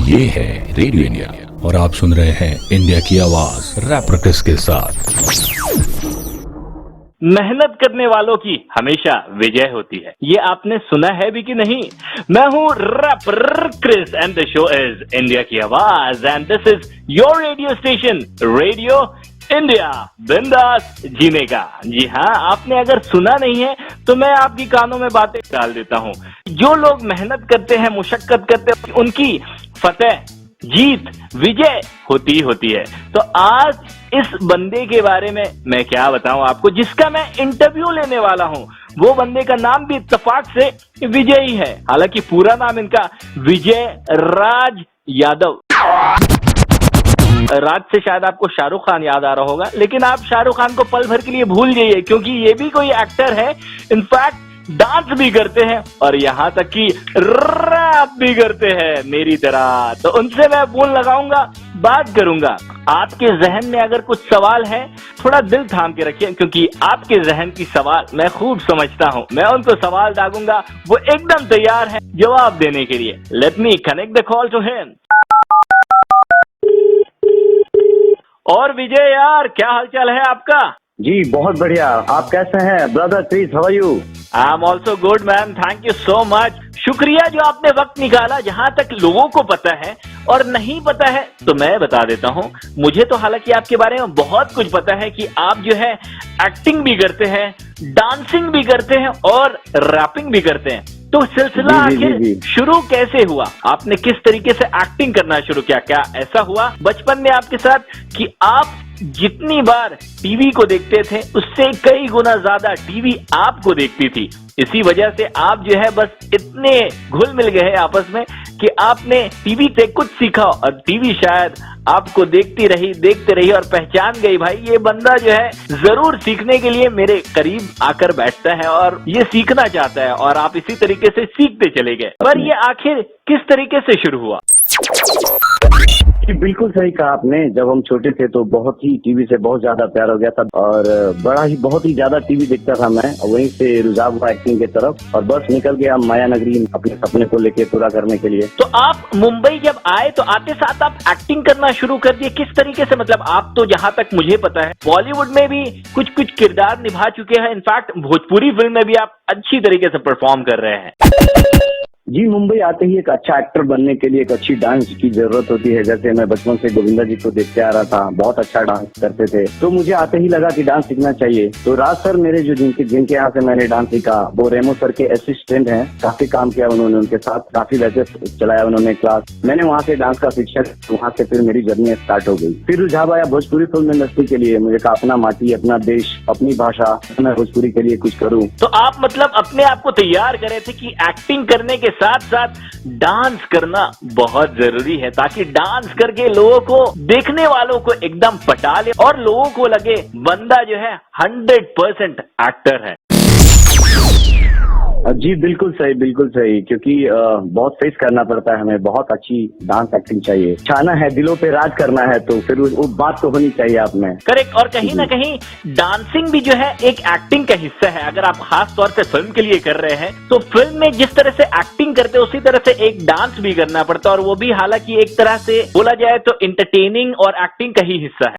ये है radio India और आप सुन रहे हैं इंडिया की आवाज रैपर किस के साथ। मेहनत करने वालों की हमेशा विजय होती है, ये आपने सुना है भी कि नहीं। मैं हूँ rapper Chris and the show is India की आवाज and this is your radio station radio India, बिंदास जीने का। जी हाँ, आपने अगर सुना नहीं है तो मैं आपकी कानों में बातें डाल देता हूँ। जो लोग मेहनत करते हैं, मुशक्कत करते हैं, उनकी फतेह, जीत, विजय होती है। तो आज इस बंदे के बारे में मैं क्या बताऊं आपको, जिसका मैं इंटरव्यू लेने वाला हूं। वो बंदे का नाम भी इत्तेफाक से विजय ही है, हालांकि पूरा नाम इनका विजय राज यादव। राज से शायद आपको शाहरुख खान याद आ रहा होगा, लेकिन आप शाहरुख खान को पल भर के लिए भूल जाइए, क्योंकि ये भी कोई एक्टर है। इनफैक्ट डांस भी करते हैं और यहाँ तक कि रैप भी करते हैं मेरी तरह। तो उनसे मैं फोन लगाऊंगा, बात करूंगा। आपके जहन में अगर कुछ सवाल है, थोड़ा दिल थाम के रखिए, क्योंकि आपके जहन की सवाल मैं खूब समझता हूँ। मैं उनको सवाल दागूंगा, वो एकदम तैयार है जवाब देने के लिए। Let me connect the call to him. और विजय यार, क्या हालचाल है आपका? जी बहुत बढ़िया। आप कैसे हैं brother Chris? How are you? I am also good man, thank you so much. शुक्रिया जो आपने वक्त निकाला। जहां तक लोगों को पता है और नहीं पता है तो मैं बता देता हूं। मुझे तो हालांकि आपके बारे में बहुत कुछ पता है कि आप जो है एक्टिंग भी करते हैं, डांसिंग भी करते हैं और रैपिंग भी करते हैं। तो सिलसिला आखिर शुरू कैसे हुआ? आपने किस तरीके से एक्टिंग करना शुरू किया? क्या ऐसा हुआ बचपन में आपके साथ कि आप जितनी बार टीवी को देखते थे उससे कई गुना ज्यादा टीवी आपको देखती थी? इसी वजह से आप जो है बस इतने घुल मिल गए आपस में कि आपने टीवी से कुछ सीखा और टीवी शायद आपको देखते रही और पहचान गई, भाई ये बंदा जो है जरूर सीखने के लिए मेरे करीब आकर बैठता है और ये सीखना चाहता है, और आप इसी तरीके से सीखते चले गए। पर ये आखिर किस तरीके से शुरू हुआ? बिल्कुल सही कहा आपने। जब हम छोटे थे तो बहुत ही टीवी से बहुत ज्यादा प्यार हो गया था और बहुत ही ज्यादा टीवी देखता था मैं। वहीं से रुझाव हुआ एक्टिंग की तरफ और बस निकल गया माया नगरी अपने सपने को लेके पूरा करने के लिए। तो आप मुंबई जब आए तो आते साथ आप एक्टिंग करना शुरू कर दिए, किस तरीके से? मतलब आप तो जहां तक मुझे पता है बॉलीवुड में भी कुछ किरदार निभा चुके हैं, इनफैक्ट भोजपुरी फिल्म में भी आप अच्छी तरीके से परफॉर्म कर रहे हैं। जी, मुंबई आते ही एक अच्छा एक्टर बनने के लिए एक अच्छी डांस की जरूरत होती है। जैसे मैं बचपन से गोविंदा जी को देखते आ रहा था, बहुत अच्छा डांस करते थे, तो मुझे आते ही लगा कि डांस सीखना चाहिए। तो राज सर मेरे जो जिनके यहाँ से मैंने डांस सीखा, वो रेमो सर के असिस्टेंट हैं। काफी काम किया उन्होंने, उनके साथ काफी बैचेस चलाया उन्होंने क्लास। मैंने वहाँ से डांस का शिक्षण, वहाँ से फिर मेरी जर्नी स्टार्ट हो गई। फिर रुझाव आया भोजपुरी फिल्म इंडस्ट्री के लिए। मुझे कहा अपना माटी, अपना देश, अपनी भाषा, मैं भोजपुरी के लिए कुछ करूँ। तो आप मतलब अपने आप को तैयार करे थे कि एक्टिंग करने के साथ साथ डांस करना बहुत जरूरी है, ताकि डांस करके लोगों को, देखने वालों को एकदम पटा ले और लोगों को लगे बंदा जो है 100% एक्टर है। जी बिल्कुल सही, क्योंकि बहुत फेस करना पड़ता है हमें। बहुत अच्छी डांस एक्टिंग चाहिए, छाना है, दिलों पे राज करना है, तो फिर वो बात तो होनी चाहिए आप में। करेक्ट। और कहीं ना कहीं डांसिंग भी जो है एक एक्टिंग का हिस्सा है। अगर आप खास तौर से फिल्म के लिए कर रहे हैं तो फिल्म में जिस तरह से एक्टिंग करते हैं उसी तरह से एक डांस भी करना पड़ता है, और वो भी हालांकि एक तरह से बोला जाए तो एंटरटेनिंग और एक्टिंग का ही हिस्सा है।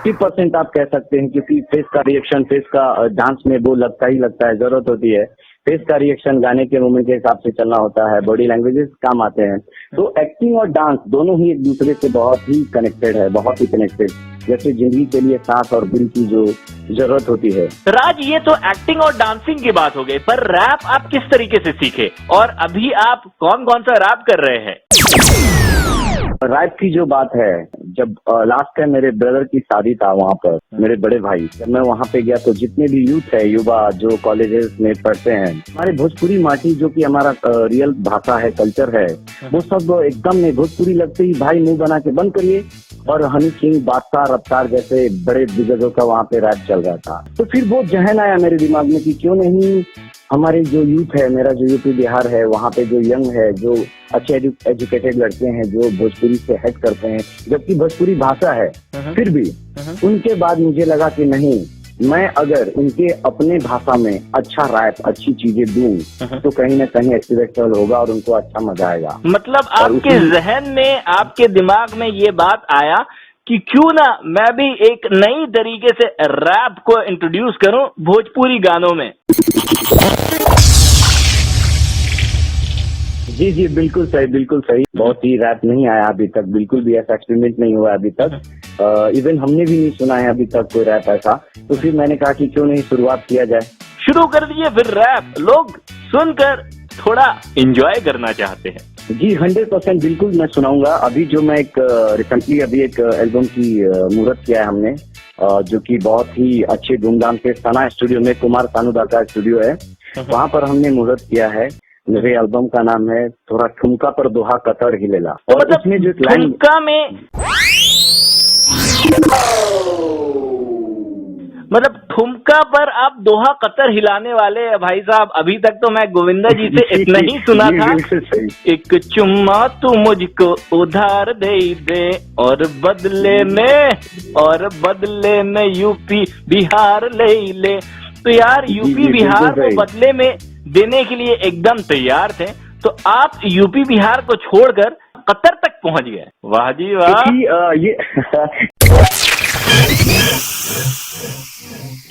50% आप कह सकते हैं, क्योंकि फेस का रिएक्शन, फेस का डांस में वो लगता है, जरूरत होती है। फेस का रिएक्शन गाने के मोमेंट के हिसाब से चलना होता है, बॉडी लैंग्वेजेस काम आते हैं। तो एक्टिंग और डांस दोनों ही एक दूसरे से बहुत ही कनेक्टेड है, बहुत ही कनेक्टेड। जैसे जिंदगी के लिए सांस और दिल की जो जरूरत होती है। राज, ये तो एक्टिंग और डांसिंग की बात हो गई, पर रैप आप किस तरीके से सीखे और अभी आप कौन सा रैप कर रहे हैं? रैप की जो बात है, जब लास्ट टाइम मेरे ब्रदर की शादी था वहाँ पर, मेरे बड़े भाई, जब मैं वहाँ पे गया तो जितने भी यूथ है, युवा जो कॉलेजेस में पढ़ते हैं, हमारे भोजपुरी माटी जो कि हमारा रियल भाषा है, कल्चर है, वो सब एकदम में भोजपुरी लगते ही भाई मुंह बना के बंद करिए। और हनी सिंह, बादशाह, रफ्तार जैसे बड़े दिग्गजों का वहाँ पे रैप चल रहा था। तो फिर वो जहन आया मेरे दिमाग में कि क्यों नहीं हमारे जो यूथ है, मेरा जो यूपी बिहार है, वहाँ पे जो यंग है, जो अच्छे एजुकेटेड लड़के हैं जो भोजपुरी से हेट करते हैं, जबकि भोजपुरी भाषा है, फिर भी उनके बाद मुझे लगा कि नहीं, मैं अगर इनके अपने भाषा में अच्छा रैप, अच्छी चीजें दूं तो कहीं ना कहीं एक्सपेक्टेबल होगा और उनको अच्छा मजा आएगा। मतलब आपके जहन में, आपके दिमाग में ये बात आया कि क्यों ना मैं भी एक नई तरीके से रैप को इंट्रोड्यूस करूं भोजपुरी गानों में। जी जी, बिल्कुल सही, बिल्कुल सही। बहुत ही रैप नहीं आया अभी तक, बिल्कुल भी ऐसा एक्सपेरिमेंट नहीं हुआ अभी तक। इवन हमने भी नहीं सुना है अभी तक कोई रैप ऐसा, तो फिर मैंने कहा कि क्यों नहीं शुरुआत किया जाए। शुरू कर दिए फिर रैप, लोग सुनकर थोड़ा एंजॉय करना चाहते हैं। जी 100% बिल्कुल मैं सुनाऊंगा। अभी जो मैं एक रिसेंटली अभी एक एल्बम की मुहूर्त किया है हमने, जो कि बहुत ही अच्छे धूमधाम से सना स्टूडियो में, कुमार सानूदा का स्टूडियो है, वहाँ पर हमने मुहूर्त किया है। मेरे एल्बम का नाम है थोड़ा ठुमका पर दोहा कतर हिलेला। तो और मतलब इसमें जो लाइन, ठुमका में मतलब ठुमका पर आप दोहा कतर हिलाने वाले भाई साहब। अभी तक तो मैं गोविंदा जी से इतना ही सुना था, एक चुम्मा तू मुझको उधार दे और बदले में यूपी बिहार ले। तो यार यूपी बिहार को बदले में देने के लिए एकदम तैयार थे, तो आप यूपी बिहार को छोड़कर कतर तक पहुंच गए। वाह जी वाह।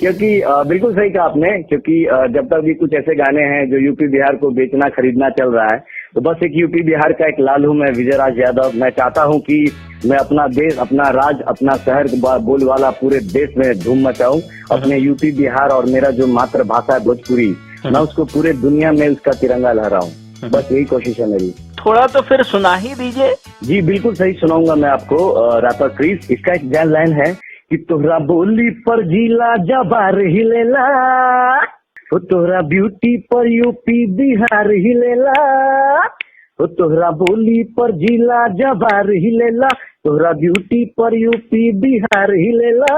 क्योंकि बिल्कुल सही कहा आपने, क्योंकि जब तक भी कुछ ऐसे गाने हैं जो यूपी बिहार को बेचना खरीदना चल रहा है, तो बस एक यूपी बिहार का एक लाल हूं मैं, विजय राज यादव। मैं चाहता हूं कि मैं अपना देश, अपना राज, अपना शहर बोलवाला पूरे देश में धूम मचाऊं। अपने यूपी बिहार और मेरा जो मातृभाषा है भोजपुरी, मैं उसको पूरे दुनिया में उसका तिरंगा लहराऊं। बस यही कोशिश है मेरी। थोड़ा तो फिर सुना ही दीजिए। जी बिल्कुल सही सुनाऊंगा मैं आपको। रैपर क्रिस, इसका एक जैन लाइन है कि तोहरा बोली पर जिला जबार हिलेला, तोहरा ब्यूटी पर यूपी बिहार हिलेला, तोहरा बोली पर जिला जबार हिलेला, तोहरा ब्यूटी पर यूपी बिहार हिलेला।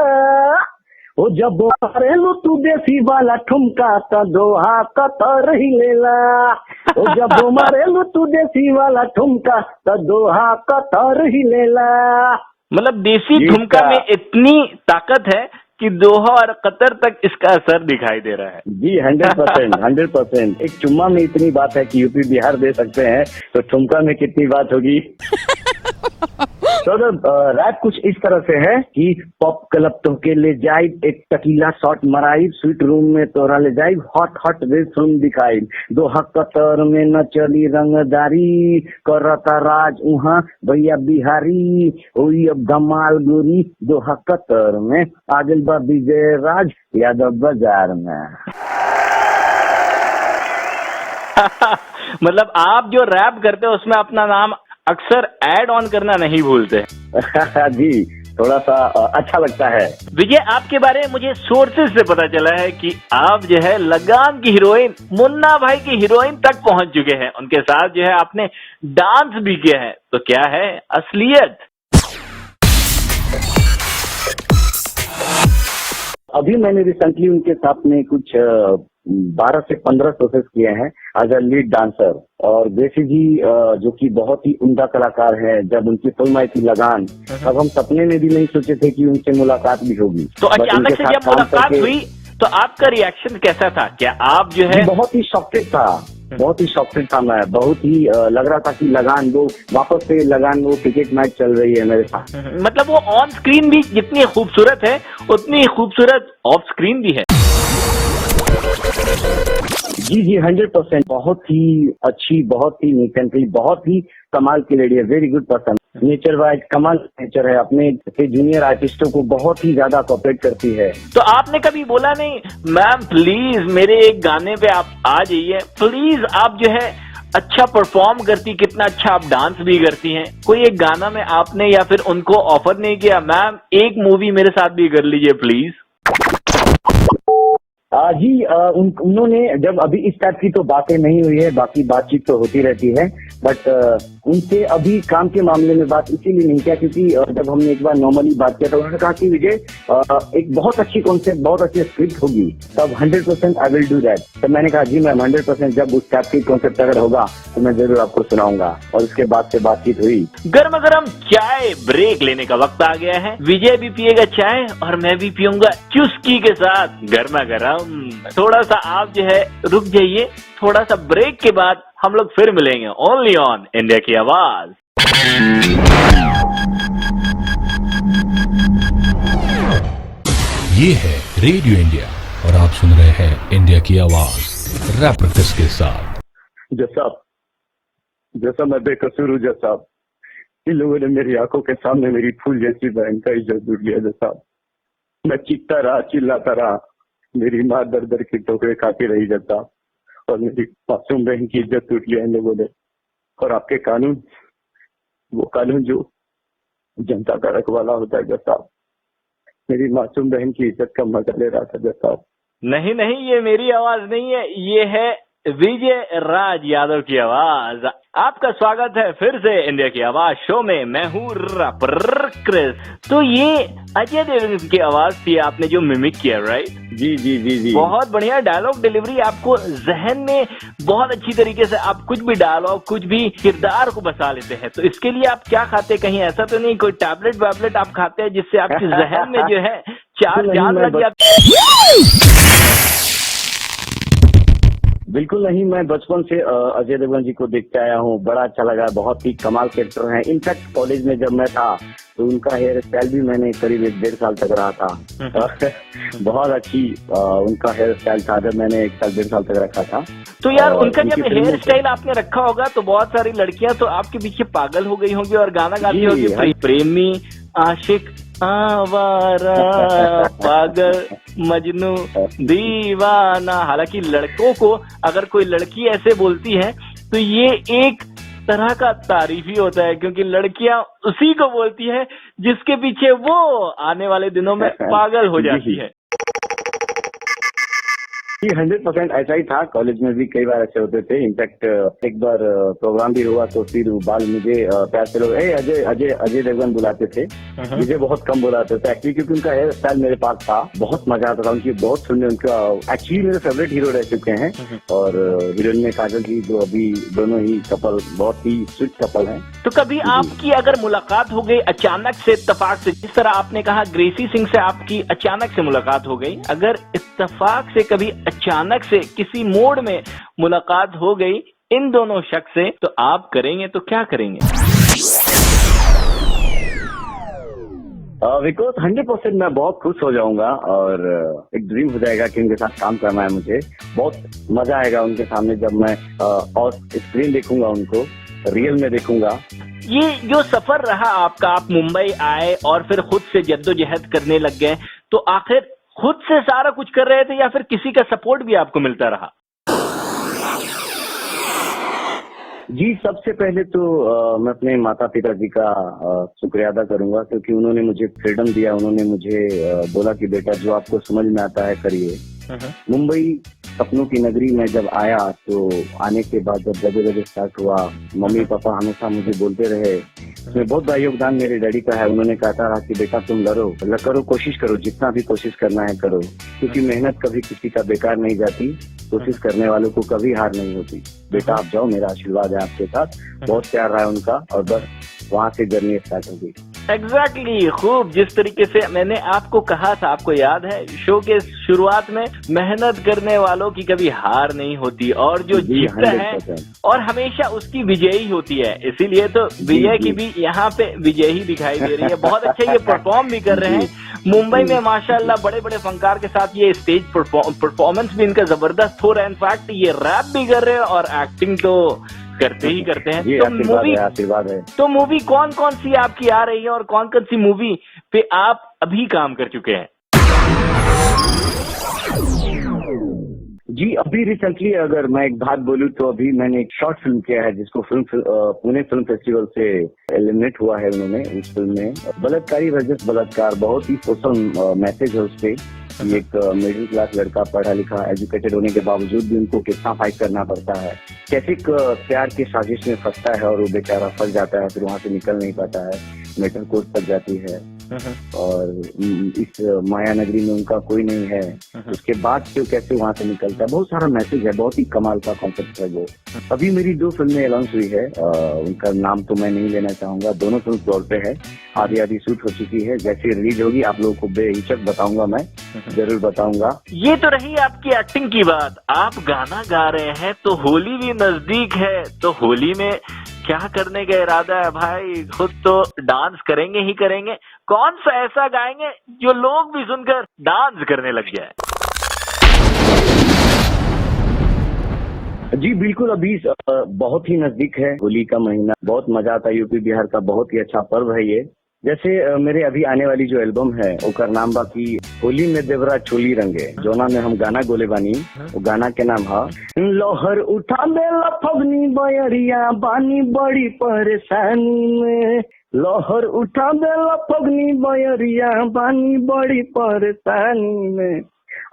ओ जब मारेलू तू देसी वाला ठुमका त दोहा कतर हिलेला, ओ जब मारेलू तू देसी वाला ठुमका त दोहा कतर हिलेला। मतलब देसी ठुमका में इतनी ताकत है कि दोहा और कतर तक इसका असर दिखाई दे रहा है। जी 100%। एक चुम्मा में इतनी बात है कि यूपी बिहार दे सकते हैं, तो ठुमका में कितनी बात होगी। तो रैप कुछ इस तरह से है कि पॉप क्लब तो के ले जाई, एक टकीला शॉट मराई, स्वीट रूम में तोरा ले जाई, हॉट हॉट वे फिल्म दिखाई, दोहा कतर में न चली रंगदारी, करता राज उहाँ भैया बिहारी, हुई अब धमाल गोरी, दोहा कतर में आगल बा विजय राज यादव बाजार में। मतलब आप जो रैप करते हो उसमें अपना नाम अक्सर ऐड ऑन करना नहीं भूलते। जी थोड़ा सा अच्छा लगता है। विजय, आपके बारे में मुझे सोर्सेज से पता चला है कि आप जो है लगान की हीरोइन, मुन्ना भाई की हीरोइन तक पहुंच चुके हैं। उनके साथ जो है आपने डांस भी किया है, तो क्या है असलियत? अभी मैंने रिसेंटली उनके साथ में कुछ 12 से 15 शोसेस किए हैं एज अ लीड डांसर। और बेसी जी जो कि बहुत ही उम्दा कलाकार हैं, जब उनकी फिल्म आई थी लगान, तब हम सपने में भी नहीं सोचे थे कि उनसे मुलाकात भी होगी। तो अचानक से जब मुलाकात हुई तो आपका रिएक्शन कैसा था? क्या आप जो है? बहुत ही शॉक्टेड था, बहुत ही शॉक्टेड था मैं। बहुत ही लग रहा था कि लगान वो वापस से लगान वो क्रिकेट मैच चल रही है मेरे साथ। मतलब वो ऑन स्क्रीन भी जितनी खूबसूरत है उतनी खूबसूरत ऑफ स्क्रीन भी है। जी 100%। बहुत ही अच्छी, बहुत ही नीट एंड क्लीन, बहुत ही कमाल की लेडी है। Very good person, nature wise कमाल नेचर है। अपने जूनियर आर्टिस्टों को बहुत ही ज्यादा कोऑपरेट करती है। तो आपने कभी बोला नहीं मैम प्लीज मेरे एक गाने पे आप आ जाइए, प्लीज आप जो है अच्छा परफॉर्म करती, कितना अच्छा आप डांस भी करती हैं, कोई एक गाना में आपने या फिर उनको ऑफर नहीं किया मैम एक मूवी मेरे साथ भी कर लीजिए प्लीज? जी उन्होंने जब अभी इस टाइप की तो बातें नहीं हुई है, बाकी बातचीत तो होती रहती है, बट उनसे अभी काम के मामले में बात इसीलिए नहीं किया क्योंकि जब हमने एक बार नॉर्मली बात किया तो उन्होंने कहा कि विजय एक बहुत अच्छी कॉन्सेप्ट, बहुत अच्छी स्क्रिप्ट होगी, तब 100% आई विल डू दैट। तो मैंने कहा जी मैम 100%, जब उस टाइप की कॉन्सेप्ट अगर होगा तो मैं जरूर आपको सुनाऊंगा। और उसके बाद से बातचीत हुई। गर्मा गर्म चाय ब्रेक लेने का वक्त आ गया है। विजय भी पिएगा चाय और मैं भी पीऊंगा चुस्की के साथ गर्मा गर्म। थोड़ा सा आप जो है रुक जाइए, थोड़ा सा ब्रेक के बाद हम लोग फिर मिलेंगे ओनली ऑन इंडिया की आवाज। ये है रेडियो इंडिया और आप सुन रहे हैं इंडिया की आवाज रैप प्रैक्टिस के साथ। जैसा मैं बेकसूर हूँ, जैसा इन लोगों ने मेरी आंखों के सामने मेरी फूल जैसी बहन का इज्जत लूट लिया। जैसा मैं चीखता रहा, चिल्लाता रहा, मेरी माँ दर दर की ठोकरें खाती रही। जैसा और मेरी मासूम बहन की इज्जत लूट लिया इन लोगों ने। और आपके कानून, वो कानून जो जनता का रखवाला होता है, जैसा मेरी मासूम बहन की इज्जत का मजा ले रहा था। जैसा नहीं नहीं, ये मेरी आवाज नहीं है, ये है विजय राज यादव की आवाज। आपका स्वागत है फिर से इंडिया की आवाज शो में। मैं हूँ रैपर क्रिस। तो ये अजय देवगन की आवाज थी आपने जो मिमिक किया, राइट? जी जी जी जी, बहुत बढ़िया डायलॉग डिलीवरी, आपको जहन में बहुत अच्छी तरीके से आप कुछ भी डायलॉग, कुछ भी किरदार को बसा लेते हैं। तो इसके लिए आप क्या खाते हैं? कहीं ऐसा तो नहीं कोई टैबलेट वैबलेट आप खाते हैं जिससे आपके जहन में जो है चार चांद लग गया? बिल्कुल नहीं, मैं बचपन से अजय देवगन जी को देखते आया हूँ। बड़ा अच्छा लगा, बहुत ही कमाल कैरेक्टर हैं। इनफैक्ट कॉलेज में जब मैं था तो उनका हेयर स्टाइल भी मैंने करीब 1.5 साल तक रहा था। बहुत अच्छी उनका हेयर स्टाइल था जब मैंने 1 साल 1.5 साल तक रखा था। तो यार उनका जब हेयर स्टाइल आपने रखा होगा तो बहुत सारी लड़कियां तो आपके पीछे पागल हो गई होंगी और गाना गाती होगी, प्रेमी आशिक आवारा पागल मजनू दीवाना। हालांकि लड़कों को अगर कोई लड़की ऐसे बोलती है तो ये एक तरह का तारीफ ही होता है, क्योंकि लड़कियां उसी को बोलती है जिसके पीछे वो आने वाले दिनों में पागल हो जाती है। 100% ऐसा ही था। कॉलेज में भी कई बार ऐसे होते थे। इनफैक्ट एक बार प्रोग्राम भी हुआ तो फिर बाल मुझे प्यार से लोग अजय अजय अजय देवगन बुलाते थे। मुझे बहुत कम बुलाते थे एक्चुअली, क्योंकि उनका हेयर स्टाइल मेरे पास था। बहुत मजा आता था उनकी, बहुत सुनने। उनका एक्चुअली मेरे फेवरेट हीरो रह चुके हैं। और हीरोइन में काजल जी, जो अभी दोनों ही कपल बहुत ही स्वीट कपल हैं। तो कभी आपकी अगर मुलाकात हो गई अचानक से, इत्तेफाक से, जिस तरह आपने कहा ग्रेसी सिंह से आपकी अचानक से मुलाकात हो गई, अगर इत्तेफाक से कभी अचानक से किसी मोड़ में मुलाकात हो गई इन दोनों शख्स से, तो आप करेंगे तो क्या करेंगे? बिकॉज 100% मैं बहुत खुश हो जाऊंगा और एक ड्रीम हो जाएगा कि उनके साथ काम करना है मुझे। बहुत मजा आएगा उनके सामने जब मैं और स्क्रीन देखूंगा, उनको रियल में देखूंगा। ये जो सफर रहा आपका, आप मुंबई आए और फिर खुद से जद्दोजहद करने लग गए, तो आखिर खुद से सारा कुछ कर रहे थे या फिर किसी का सपोर्ट भी आपको मिलता रहा? जी, सबसे पहले तो मैं अपने माता पिता जी का शुक्रिया अदा करूंगा, क्योंकि उन्होंने मुझे फ्रीडम दिया। उन्होंने मुझे बोला कि बेटा जो आपको समझ में आता है करिए। मुंबई सपनों की नगरी में जब आया तो आने के बाद जब जगह जगह स्टार्ट हुआ, मम्मी पापा हमेशा मुझे बोलते रहे। इसमें बहुत बड़ा योगदान मेरे डैडी का है। उन्होंने कहता रहा कि बेटा तुम करो, कोशिश करो, जितना भी कोशिश करना है करो, क्योंकि मेहनत कभी किसी का बेकार नहीं जाती। कोशिश करने वालों को कभी हार नहीं होती। बेटा आप जाओ, मेरा आशीर्वाद है आपके साथ। बहुत प्यार रहा है उनका और बस वहाँ से जर्नी स्टार्ट हो गई। एग्जैक्टली खूब जिस तरीके से मैंने आपको कहा था, आपको याद है शो के शुरुआत में, मेहनत करने वालों की कभी हार नहीं होती और जो जीतता है और हमेशा उसकी विजयी होती है। इसीलिए तो विजय की भी यहाँ पे विजय ही दिखाई दे रही है। बहुत अच्छा ये परफॉर्म भी कर रहे हैं मुंबई में माशाल्लाह, बड़े बड़े फनकार के साथ ये स्टेज परफॉर्मेंस भी इनका जबरदस्त हो रहा है। इनफैक्ट ये रैप भी कर रहे हैं और एक्टिंग तो करते ही करते हैं। तो आशीर्वाद है। तो मूवी कौन कौन सी आपकी आ रही है और कौन कौन सी मूवी पे आप अभी काम कर चुके हैं? जी, अभी रिसेंटली अगर मैं एक बात बोलूं तो अभी मैंने एक शॉर्ट फिल्म किया है जिसको पुणे फिल्म फेस्टिवल से एलिमिनेट हुआ है उन्होंने। उस फिल्म में बलात्कारी वर्सेस बलात्कार, बहुत ही सोशल मैसेज है उस पे। कि एक मिडिल क्लास लड़का पढ़ा लिखा एजुकेटेड होने के बावजूद भी उनको कितना फाइट करना पड़ता है, कैसे एक प्यार की साजिश में फंसता है और वो बेचारा फंस जाता है, फिर वहां से निकल नहीं पाता है, मेटल कोर्ट तक जाती है और इस माया नगरी में उनका कोई नहीं है, उसके बाद फिर कैसे वहां से निकलता है। बहुत सारा मैसेज है, बहुत ही कमाल का कॉन्सेप्ट है वो। अभी मेरी 2 फिल्में अनाउंस हुई है, उनका नाम तो मैं नहीं लेना चाहूंगा, दोनों फिल्म फ्लोर पे है, आधी शूट हो चुकी है, जैसे रिलीज होगी आप लोगों को बेहिचक बताऊंगा, मैं जरूर बताऊंगा। ये तो रही आपकी एक्टिंग की बात। आप गाना गा रहे हैं तो होली भी नजदीक है, तो होली में क्या करने का इरादा है भाई? खुद तो डांस करेंगे ही करेंगे, कौन सा ऐसा गाएंगे जो लोग भी सुनकर डांस करने लग जाए? जी बिल्कुल, अभी बहुत ही नजदीक है होली का महीना, बहुत मजा आता है, यूपी बिहार का बहुत ही अच्छा पर्व है ये। जैसे मेरे अभी आने वाली जो एल्बम है ओकर नाम बाकी होली में देवरा चोली रंगे, जोना में हम गाना गोले बानी, वो गाना के नाम है लोहर उठा देला फगनी बयरिया बानी बड़ी परेशानी में, लोहर उठा देला फगनी बयरिया बानी बड़ी परेशानी में,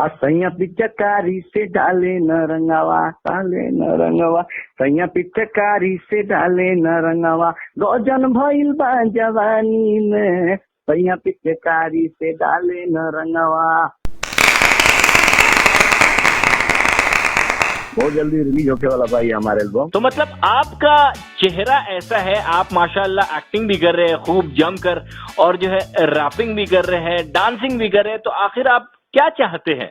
सैया पिचकारी से डाले न रंगावा, डाले न रंगावा, सैया पिचकारी से डाले न रंगावा, गौजन भइल बा जवानी में, सैया पिचकारी से डाले न रंगावा। बहुत जल्दी रिलीज होने वाला भाई हमारे एल्बम। तो मतलब आपका चेहरा ऐसा है, आप माशाल्लाह एक्टिंग भी कर रहे हैं खूब जमकर, और जो है रैपिंग भी कर रहे हैं, डांसिंग भी कर रहे हैं, तो आखिर आप क्या चाहते हैं?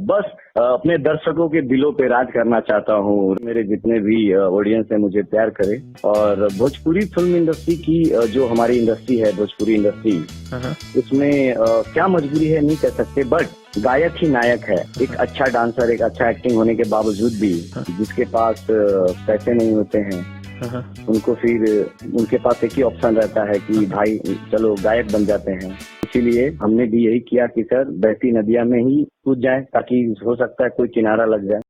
बस अपने दर्शकों के दिलों पे राज करना चाहता हूँ, मेरे जितने भी ऑडियंस है मुझे प्यार करे, और भोजपुरी फिल्म इंडस्ट्री की जो हमारी इंडस्ट्री है भोजपुरी इंडस्ट्री, उसमें क्या मजबूरी है नहीं कह सकते, बट गायक ही नायक है। एक अच्छा डांसर, एक अच्छा एक्टिंग होने के बावजूद भी जिसके पास पैसे नहीं होते हैं, उनको फिर उनके पास एक ही ऑप्शन रहता है कि भाई चलो गायक बन जाते हैं। इसीलिए हमने भी यही किया कि सर बहती नदिया में ही कूद जाए, ताकि हो सकता है कोई किनारा लग जाए।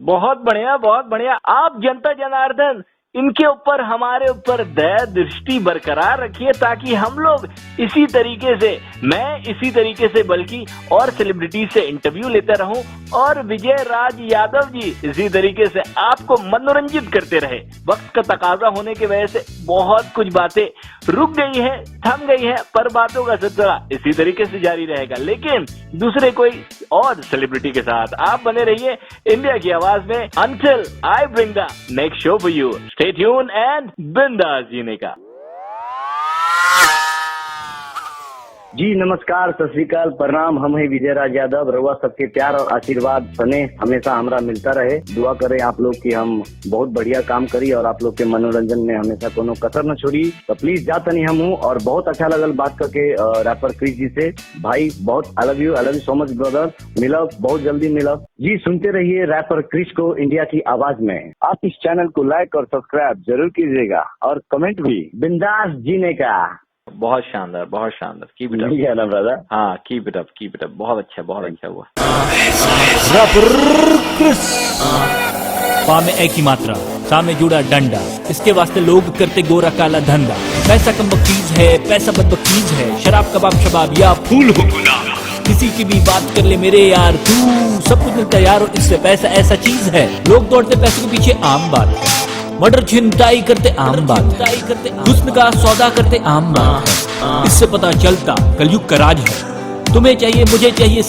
बहुत बढ़िया, बहुत बढ़िया। आप जनता जनार्दन इनके ऊपर, हमारे ऊपर दया दृष्टि बरकरार रखिए, ताकि हम लोग इसी तरीके से, मैं इसी तरीके से बल्कि और सेलिब्रिटी से इंटरव्यू लेता रहूं, और विजय राज यादव जी इसी तरीके से आपको मनोरंजित करते रहे। वक्त का तकाजा होने की वजह से बहुत कुछ बातें रुक गई है, थम गई है, पर बातों का सिलसिला इसी तरीके से जारी रहेगा, लेकिन दूसरे कोई और सेलिब्रिटी के साथ। आप बने रहिए इंडिया की आवाज में, until I bring the next show for you. Stay tuned and बिंदास जीने का। जी नमस्कार, सत श्री अकाल, प्रणाम। हम है विजय राज यादव। रउआ सबके प्यार और आशीर्वाद सने हमेशा हमरा मिलता रहे। दुआ करें आप लोग कि हम बहुत बढ़िया काम करी और आप लोग के मनोरंजन में हमेशा कोनो कसर न छोड़ी। तो प्लीज जाता नहीं हम हूँ, और बहुत अच्छा लगल बात करके रैपर क्रिश जी से। भाई बहुत I love you so much brother. मिलब, बहुत जल्दी मिलब जी। सुनते रहिए रैपर क्रिश को इंडिया की आवाज में। आप इस चैनल को लाइक और सब्सक्राइब जरूर कीजिएगा, और कमेंट भी बिंदास जीने का। बहुत शानदार, बहुत शानदार। कीप इट है ना ब्रदर? हाँ, कीप इट अप। बहुत अच्छा हुआ। पा में एक ही मात्रा, सा में जुड़ा डंडा, इसके वास्ते लोग करते गोरा काला धंधा। पैसा कम चीज है, पैसा बदबकीज है, शराब कबाब शबाब या फूल हो गुलाब। किसी की भी बात कर ले मेरे यार तू, सब कुछ मिलता यार, और इससे पैसा ऐसा चीज है। लोग दौड़ते पैसे के पीछे आम बात है, मर्डर छिनताई करते आम बात है, हुस्न का सौदा करते आम बात है। इससे पता चलता कलयुग का राज है। तुम्हें चाहिए, मुझे चाहिए।